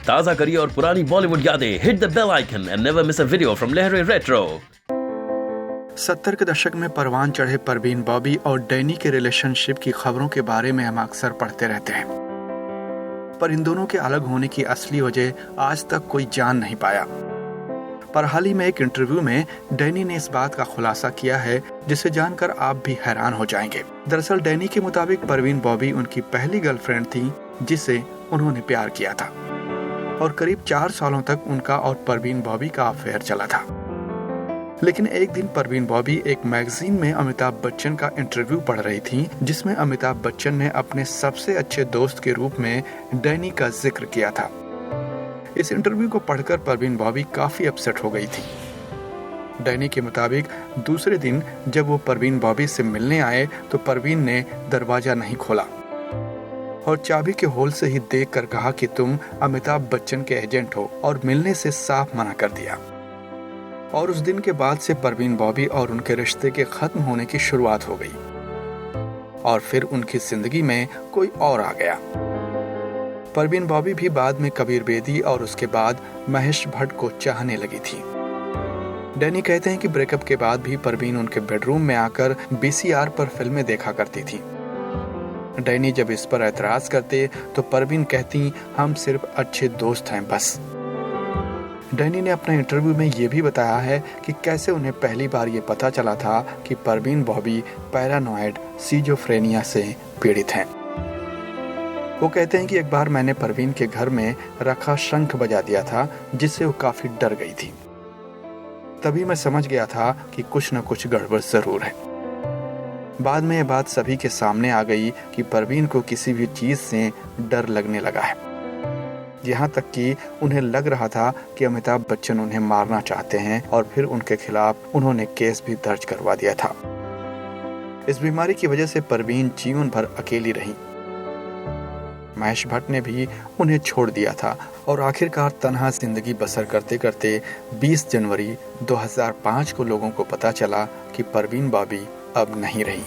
ताजा करिए और पुरानी बॉलीवुड यादें। Hit the bell icon and never miss a video from Lehren retro. 70 के दशक में परवान चढ़े परवीन बॉबी और डैनी के रिलेशनशिप की खबरों के बारे में हम अक्सर पढ़ते रहते हैं, पर इन दोनों के अलग होने की असली वजह आज तक कोई जान नहीं पाया। पर हाल ही में एक इंटरव्यू में डैनी ने इस बात का खुलासा किया है जिसे जानकर आप भी हैरान हो जाएंगे। दरअसल डैनी के मुताबिक परवीन बॉबी उनकी पहली गर्लफ्रेंड थी जिसे उन्होंने प्यार किया था और करीब 4 सालों तक उनका और परवीन बॉबी का अफेयर चला था। लेकिन एक दिन परवीन बॉबी एक मैगजीन में अमिताभ बच्चन का इंटरव्यू पढ़ रही थी जिसमें अमिताभ बच्चन ने अपने सबसे अच्छे दोस्त के रूप में डैनी का जिक्र किया था। इस इंटरव्यू को पढ़कर परवीन बॉबी काफी अपसेट हो गई थी। डैनी के मुताबिक दूसरे दिन जब वो परवीन बॉबी से मिलने आए तो परवीन ने दरवाजा नहीं खोला और चाबी के होल से ही देखकर कहा कि तुम अमिताभ बच्चन के एजेंट हो और मिलने से साफ मना कर दिया। और उस दिन के बाद से परवीन बॉबी और उनके रिश्ते के खत्म होने की शुरुआत हो गई और फिर उनकी जिंदगी में कोई और आ गया। परवीन बॉबी भी बाद में कबीर बेदी और उसके बाद महेश भट्ट को चाहने लगी थी। डैनी कहते हैं कि ब्रेकअप के बाद भी परवीन उनके बेडरूम में आकर VCR पर फिल्में देखा करती थी। डैनी जब इस पर एतराज करते तो परवीन कहती हम सिर्फ अच्छे दोस्त हैं बस। डैनी ने अपने इंटरव्यू में ये भी बताया है कि कैसे उन्हें पहली बार ये पता चला था कि परवीन बॉबी पैरानॉइड सिजोफ्रेनिया से पीड़ित हैं। वो कहते हैं कि एक बार मैंने परवीन के घर में रखा शंख बजा दिया था जिससे वो काफी डर गई थी। तभी मैं समझ गया था कि कुछ न कुछ गड़बड़ जरूर है। बाद में ये बात सभी के सामने आ गई कि परवीन को किसी भी चीज से डर लगने लगा है, यहाँ तक कि उन्हें लग रहा था कि अमिताभ बच्चन उन्हें मारना चाहते हैं और फिर उनके खिलाफ उन्होंने केस भी दर्ज करवा दिया था। इस बीमारी की वजह से परवीन जीवन भर अकेली रही। महेश भट्ट ने भी उन्हें छोड़ दिया था और आखिरकार तन्हा जिंदगी बसर करते करते 20 जनवरी 2005 को लोगों को पता चला कि परवीन बॉबी अब नहीं रही।